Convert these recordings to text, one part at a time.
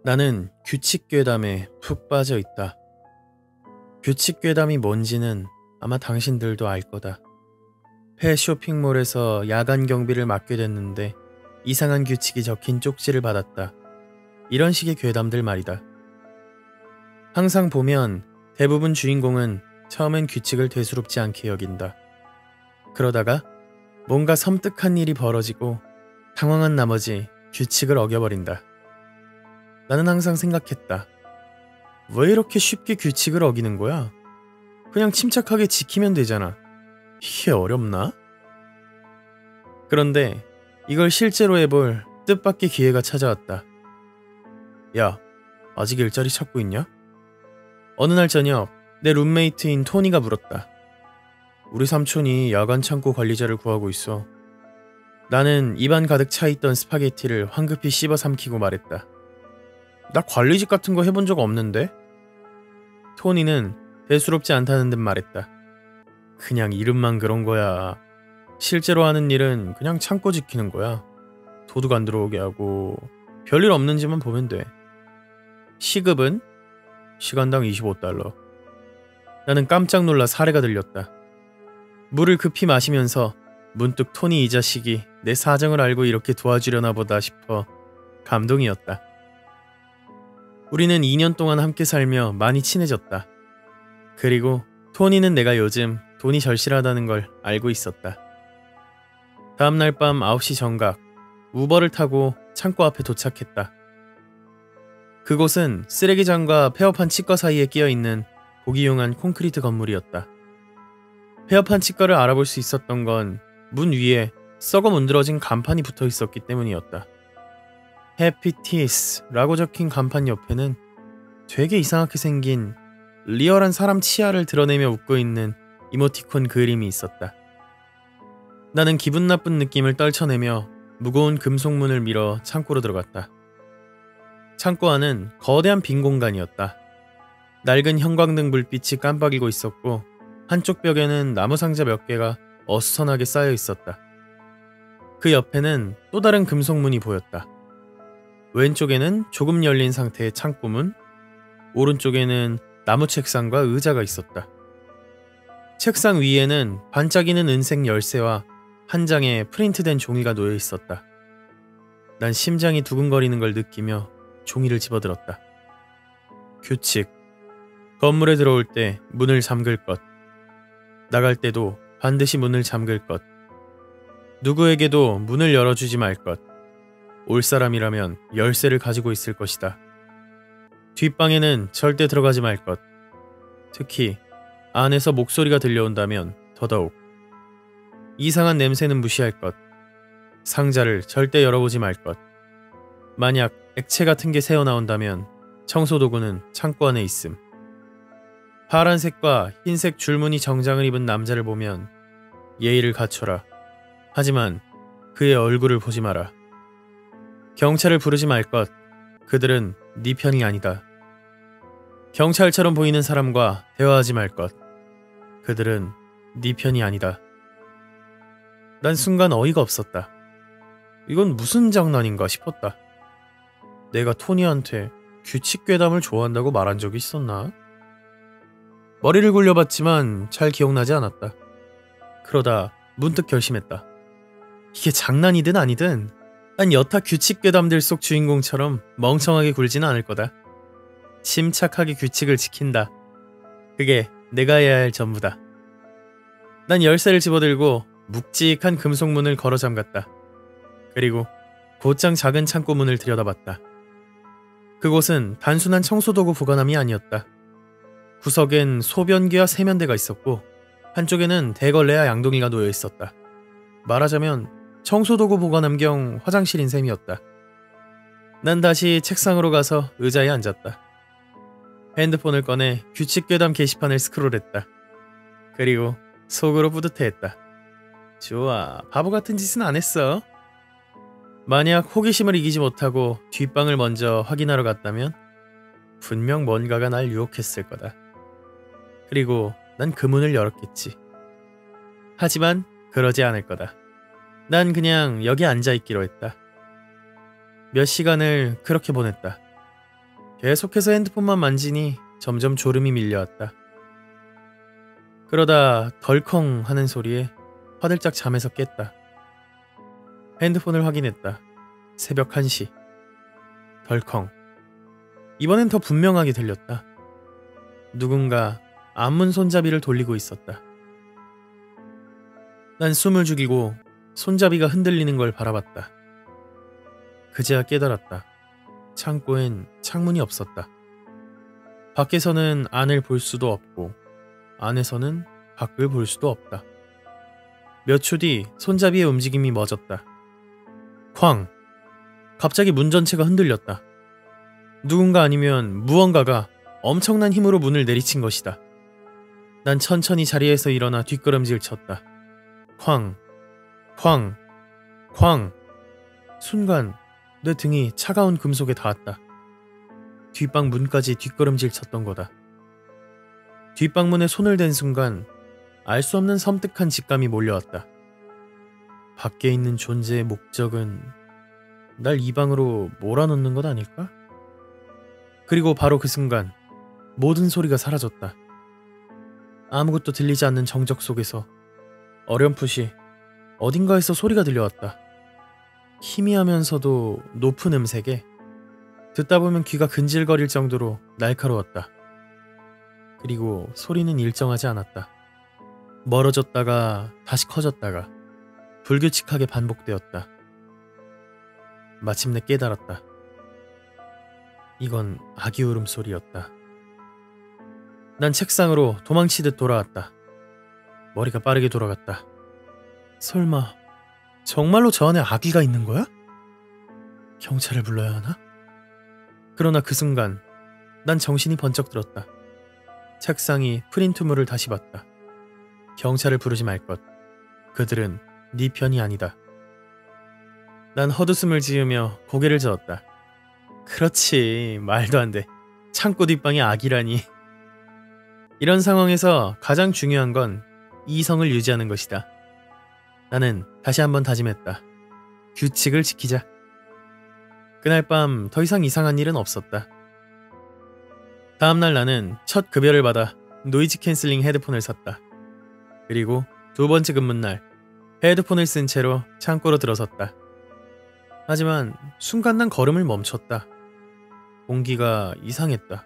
나는 규칙괴담에 푹 빠져 있다. 규칙괴담이 뭔지는 아마 당신들도 알 거다. 폐 쇼핑몰에서 야간 경비를 맡게 됐는데 이상한 규칙이 적힌 쪽지를 받았다. 이런 식의 괴담들 말이다. 항상 보면 대부분 주인공은 처음엔 규칙을 대수롭지 않게 여긴다. 그러다가 뭔가 섬뜩한 일이 벌어지고 당황한 나머지 규칙을 어겨버린다. 나는 항상 생각했다. 왜 이렇게 쉽게 규칙을 어기는 거야? 그냥 침착하게 지키면 되잖아. 이게 어렵나? 그런데 이걸 실제로 해볼 뜻밖의 기회가 찾아왔다. 야, 아직 일자리 찾고 있냐? 어느 날 저녁 내 룸메이트인 토니가 물었다. 우리 삼촌이 야간 창고 관리자를 구하고 있어. 나는 입안 가득 차있던 스파게티를 황급히 씹어 삼키고 말했다. 나 관리직 같은 거 해본 적 없는데? 토니는 대수롭지 않다는 듯 말했다. 그냥 이름만 그런 거야. 실제로 하는 일은 그냥 창고 지키는 거야. 도둑 안 들어오게 하고 별일 없는지만 보면 돼. 시급은? 시간당 $25. 나는 깜짝 놀라 사례가 들렸다. 물을 급히 마시면서 문득 토니 이 자식이 내 사정을 알고 이렇게 도와주려나 보다 싶어 감동이었다. 우리는 2년 동안 함께 살며 많이 친해졌다. 그리고 토니는 내가 요즘 돈이 절실하다는 걸 알고 있었다. 다음날 밤 9시 정각, 우버를 타고 창고 앞에 도착했다. 그곳은 쓰레기장과 폐업한 치과 사이에 끼어있는 보기용한 콘크리트 건물이었다. 폐업한 치과를 알아볼 수 있었던 건 문 위에 썩어 문드러진 간판이 붙어 있었기 때문이었다. 해피티스라고 적힌 간판 옆에는 되게 이상하게 생긴 리얼한 사람 치아를 드러내며 웃고 있는 이모티콘 그림이 있었다. 나는 기분 나쁜 느낌을 떨쳐내며 무거운 금속문을 밀어 창고로 들어갔다. 창고 안은 거대한 빈 공간이었다. 낡은 형광등 불빛이 깜빡이고 있었고 한쪽 벽에는 나무 상자 몇 개가 어수선하게 쌓여 있었다. 그 옆에는 또 다른 금속문이 보였다. 왼쪽에는 조금 열린 상태의 창고문, 오른쪽에는 나무 책상과 의자가 있었다. 책상 위에는 반짝이는 은색 열쇠와 한 장의 프린트된 종이가 놓여 있었다. 난 심장이 두근거리는 걸 느끼며 종이를 집어들었다. 규칙. 건물에 들어올 때 문을 잠글 것. 나갈 때도 반드시 문을 잠글 것. 누구에게도 문을 열어주지 말 것. 올 사람이라면 열쇠를 가지고 있을 것이다. 뒷방에는 절대 들어가지 말 것. 특히 안에서 목소리가 들려온다면 더더욱. 이상한 냄새는 무시할 것. 상자를 절대 열어보지 말 것. 만약 액체 같은 게 새어나온다면 청소도구는 창고 안에 있음. 파란색과 흰색 줄무늬 정장을 입은 남자를 보면 예의를 갖춰라. 하지만 그의 얼굴을 보지 마라. 경찰을 부르지 말 것. 그들은 네 편이 아니다. 경찰처럼 보이는 사람과 대화하지 말 것. 그들은 네 편이 아니다. 난 순간 어이가 없었다. 이건 무슨 장난인가 싶었다. 내가 토니한테 규칙 괴담을 좋아한다고 말한 적이 있었나? 머리를 굴려봤지만 잘 기억나지 않았다. 그러다 문득 결심했다. 이게 장난이든 아니든 난 여타 규칙 괴담들 속 주인공처럼 멍청하게 굴지는 않을 거다. 침착하게 규칙을 지킨다. 그게 내가 해야 할 전부다. 난 열쇠를 집어들고 묵직한 금속문을 걸어 잠갔다. 그리고 곧장 작은 창고 문을 들여다봤다. 그곳은 단순한 청소도구 보관함이 아니었다. 구석엔 소변기와 세면대가 있었고 한쪽에는 대걸레와 양동이가 놓여 있었다. 말하자면 청소도구 보관함 겸 화장실인 셈이었다. 난 다시 책상으로 가서 의자에 앉았다. 핸드폰을 꺼내 규칙괴담 게시판을 스크롤했다. 그리고 속으로 뿌듯해했다. 좋아, 바보 같은 짓은 안 했어. 만약 호기심을 이기지 못하고 뒷방을 먼저 확인하러 갔다면 분명 뭔가가 날 유혹했을 거다. 그리고 난 그 문을 열었겠지. 하지만 그러지 않을 거다. 난 그냥 여기 앉아있기로 했다. 몇 시간을 그렇게 보냈다. 계속해서 핸드폰만 만지니 점점 졸음이 밀려왔다. 그러다 덜컹 하는 소리에 화들짝 잠에서 깼다. 핸드폰을 확인했다. 새벽 1시. 덜컹. 이번엔 더 분명하게 들렸다. 누군가 앞문 손잡이를 돌리고 있었다. 난 숨을 죽이고 손잡이가 흔들리는 걸 바라봤다. 그제야 깨달았다. 창고엔 창문이 없었다. 밖에서는 안을 볼 수도 없고 안에서는 밖을 볼 수도 없다. 몇 초 뒤 손잡이의 움직임이 멎었다. 쾅! 갑자기 문 전체가 흔들렸다. 누군가 아니면 무언가가 엄청난 힘으로 문을 내리친 것이다. 난 천천히 자리에서 일어나 뒷걸음질 쳤다. 쾅! 쾅! 쾅! 순간 내 등이 차가운 금속에 닿았다. 뒷방 문까지 뒷걸음질 쳤던 거다. 뒷방문에 손을 댄 순간 알 수 없는 섬뜩한 직감이 몰려왔다. 밖에 있는 존재의 목적은 날 이 방으로 몰아넣는 것 아닐까? 그리고 바로 그 순간 모든 소리가 사라졌다. 아무것도 들리지 않는 정적 속에서 어렴풋이 어딘가에서 소리가 들려왔다. 희미하면서도 높은 음색에 듣다 보면 귀가 근질거릴 정도로 날카로웠다. 그리고 소리는 일정하지 않았다. 멀어졌다가 다시 커졌다가 불규칙하게 반복되었다. 마침내 깨달았다. 이건 아기 울음소리였다. 난 책상으로 도망치듯 돌아왔다. 머리가 빠르게 돌아갔다. 설마 정말로 저 안에 아기가 있는 거야? 경찰을 불러야 하나? 그러나 그 순간 난 정신이 번쩍 들었다. 책상이 프린트물을 다시 봤다. 경찰을 부르지 말 것. 그들은 네 편이 아니다. 난 헛웃음을 지으며 고개를 저었다. 그렇지, 말도 안 돼. 창고 뒷방에 아기라니. 이런 상황에서 가장 중요한 건 이성을 유지하는 것이다. 나는 다시 한번 다짐했다. 규칙을 지키자. 그날 밤 더 이상 이상한 일은 없었다. 다음날 나는 첫 급여를 받아 노이즈 캔슬링 헤드폰을 샀다. 그리고 두 번째 근무날 헤드폰을 쓴 채로 창고로 들어섰다. 하지만 순간 난 걸음을 멈췄다. 공기가 이상했다.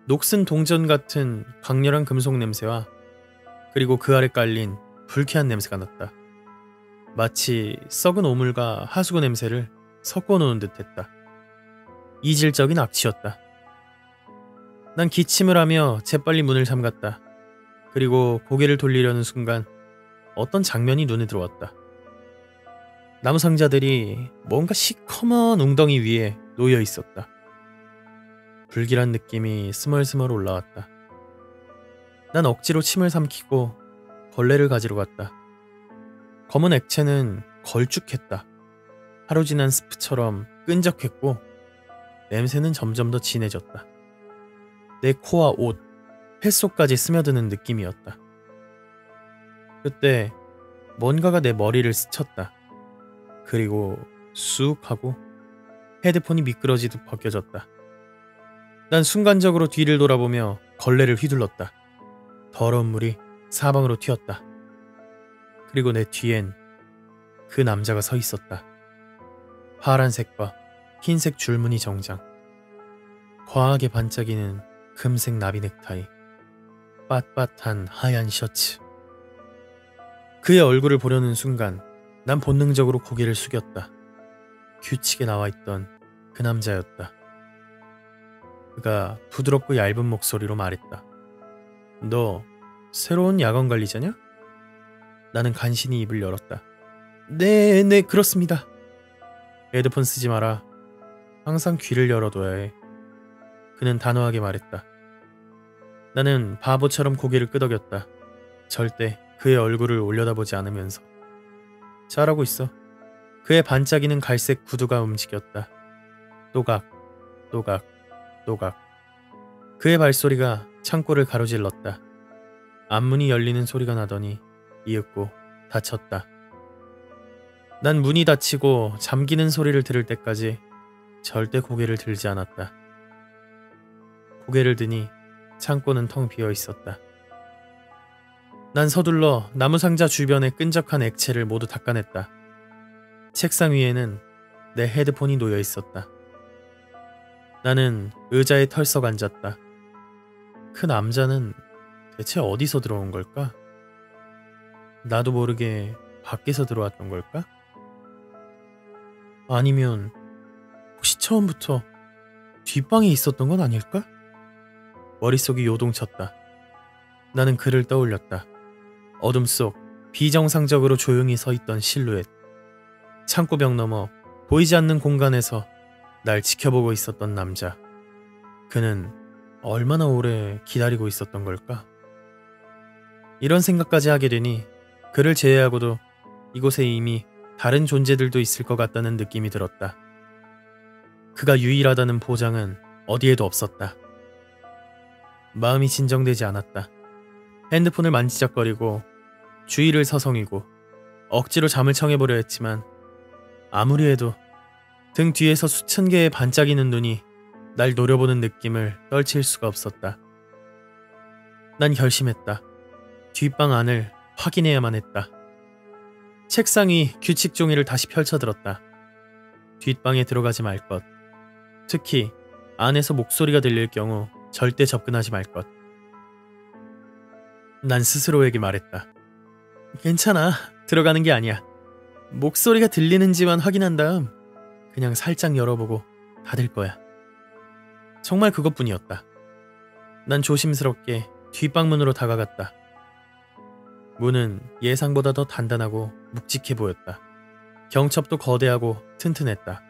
녹슨 동전 같은 강렬한 금속 냄새와 그리고 그 아래 깔린 불쾌한 냄새가 났다. 마치 썩은 오물과 하수구 냄새를 섞어 놓은 듯했다. 이질적인 악취였다. 난 기침을 하며 재빨리 문을 잠갔다. 그리고 고개를 돌리려는 순간 어떤 장면이 눈에 들어왔다. 나무 상자들이 뭔가 시커먼 웅덩이 위에 놓여 있었다. 불길한 느낌이 스멀스멀 올라왔다. 난 억지로 침을 삼키고 걸레를 가지러 갔다. 검은 액체는 걸쭉했다. 하루 지난 스프처럼 끈적했고 냄새는 점점 더 진해졌다. 내 코와 옷, 뱃속까지 스며드는 느낌이었다. 그때 뭔가가 내 머리를 스쳤다. 그리고 쑥 하고 헤드폰이 미끄러지듯 벗겨졌다. 난 순간적으로 뒤를 돌아보며 걸레를 휘둘렀다. 더러운 물이 사방으로 튀었다. 그리고 내 뒤엔 그 남자가 서 있었다. 파란색과 흰색 줄무늬 정장, 과하게 반짝이는 금색 나비 넥타이, 빳빳한 하얀 셔츠. 그의 얼굴을 보려는 순간 난 본능적으로 고개를 숙였다. 규칙에 나와있던 그 남자였다. 그가 부드럽고 얇은 목소리로 말했다. 너 새로운 야간 관리자냐? 나는 간신히 입을 열었다. 네, 그렇습니다. 헤드폰 쓰지 마라. 항상 귀를 열어둬야 해. 그는 단호하게 말했다. 나는 바보처럼 고개를 끄덕였다. 절대 그의 얼굴을 올려다보지 않으면서. 잘하고 있어. 그의 반짝이는 갈색 구두가 움직였다. 또각, 또각, 또각. 그의 발소리가 창고를 가로질렀다. 앞문이 열리는 소리가 나더니 이윽고 닫혔다. 난 문이 닫히고 잠기는 소리를 들을 때까지 절대 고개를 들지 않았다. 고개를 드니 창고는 텅 비어 있었다. 난 서둘러 나무 상자 주변의 끈적한 액체를 모두 닦아냈다. 책상 위에는 내 헤드폰이 놓여 있었다. 나는 의자에 털썩 앉았다. 그 남자는 대체 어디서 들어온 걸까? 나도 모르게 밖에서 들어왔던 걸까? 아니면 혹시 처음부터 뒷방에 있었던 건 아닐까? 머릿속이 요동쳤다. 나는 그를 떠올렸다. 어둠 속 비정상적으로 조용히 서 있던 실루엣. 창고벽 너머 보이지 않는 공간에서 날 지켜보고 있었던 남자. 그는 얼마나 오래 기다리고 있었던 걸까? 이런 생각까지 하게 되니 그를 제외하고도 이곳에 이미 다른 존재들도 있을 것 같다는 느낌이 들었다. 그가 유일하다는 보장은 어디에도 없었다. 마음이 진정되지 않았다. 핸드폰을 만지작거리고 주위를 서성이고 억지로 잠을 청해보려 했지만 아무리 해도 등 뒤에서 수천 개의 반짝이는 눈이 날 노려보는 느낌을 떨칠 수가 없었다. 난 결심했다. 뒷방 안을 확인해야만 했다. 책상 위 규칙 종이를 다시 펼쳐들었다. 뒷방에 들어가지 말 것. 특히 안에서 목소리가 들릴 경우 절대 접근하지 말 것. 난 스스로에게 말했다. 괜찮아. 들어가는 게 아니야. 목소리가 들리는지만 확인한 다음 그냥 살짝 열어보고 닫을 거야. 정말 그것뿐이었다. 난 조심스럽게 뒷방문으로 다가갔다. 문은 예상보다 더 단단하고 묵직해 보였다. 경첩도 거대하고 튼튼했다.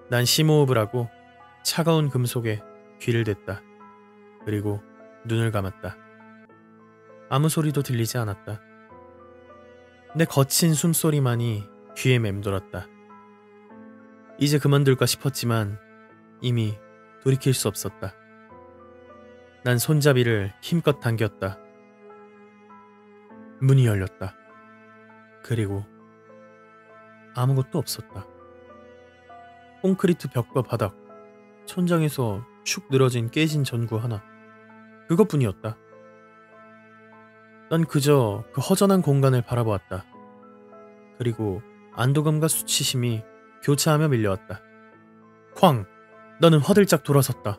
난 심호흡을 하고 차가운 금속에 귀를 댔다. 그리고 눈을 감았다. 아무 소리도 들리지 않았다. 내 거친 숨소리만이 귀에 맴돌았다. 이제 그만둘까 싶었지만 이미 돌이킬 수 없었다. 난 손잡이를 힘껏 당겼다. 문이 열렸다. 그리고 아무것도 없었다. 콘크리트 벽과 바닥, 천장에서 축 늘어진 깨진 전구 하나. 그것뿐이었다. 난 그저 그 허전한 공간을 바라보았다. 그리고 안도감과 수치심이 교차하며 밀려왔다. 쾅! 나는 화들짝 돌아섰다.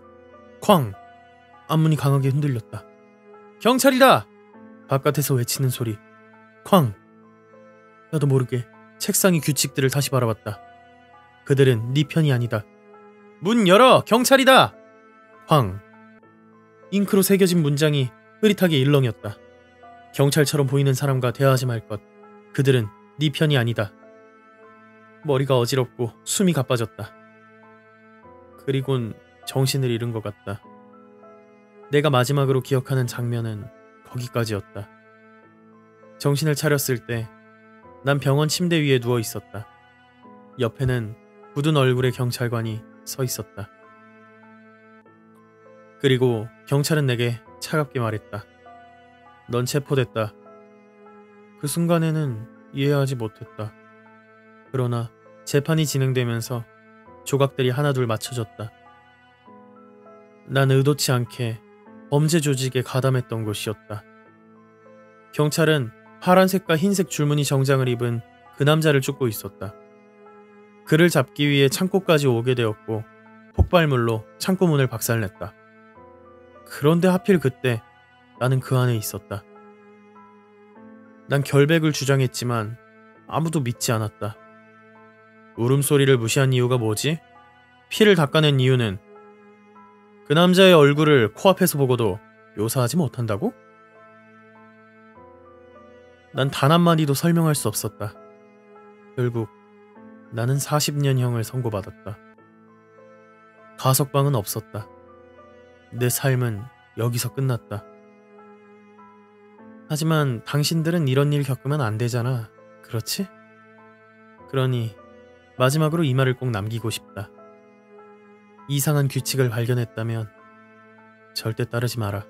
쾅! 앞문이 강하게 흔들렸다. 경찰이다! 바깥에서 외치는 소리. 쾅! 나도 모르게 책상의 규칙들을 다시 바라봤다. 그들은 네 편이 아니다. 문 열어! 경찰이다! 쾅! 잉크로 새겨진 문장이 흐릿하게 일렁였다. 경찰처럼 보이는 사람과 대화하지 말 것. 그들은 네 편이 아니다. 머리가 어지럽고 숨이 가빠졌다. 그리곤 정신을 잃은 것 같다. 내가 마지막으로 기억하는 장면은 거기까지였다. 정신을 차렸을 때 난 병원 침대 위에 누워 있었다. 옆에는 굳은 얼굴의 경찰관이 서 있었다. 그리고 경찰은 내게 차갑게 말했다. 넌 체포됐다. 그 순간에는 이해하지 못했다. 그러나 재판이 진행되면서 조각들이 하나둘 맞춰졌다. 난 의도치 않게 범죄 조직에 가담했던 것이었다. 경찰은 파란색과 흰색 줄무늬 정장을 입은 그 남자를 쫓고 있었다. 그를 잡기 위해 창고까지 오게 되었고 폭발물로 창고 문을 박살냈다. 그런데 하필 그때 나는 그 안에 있었다. 난 결백을 주장했지만 아무도 믿지 않았다. 울음소리를 무시한 이유가 뭐지? 피를 닦아낸 이유는 그 남자의 얼굴을 코앞에서 보고도 묘사하지 못한다고? 난 단 한마디도 설명할 수 없었다. 결국 나는 40년형을 선고받았다. 가석방은 없었다. 내 삶은 여기서 끝났다. 하지만 당신들은 이런 일 겪으면 안 되잖아. 그렇지? 그러니 마지막으로 이 말을 꼭 남기고 싶다. 이상한 규칙을 발견했다면 절대 따르지 마라.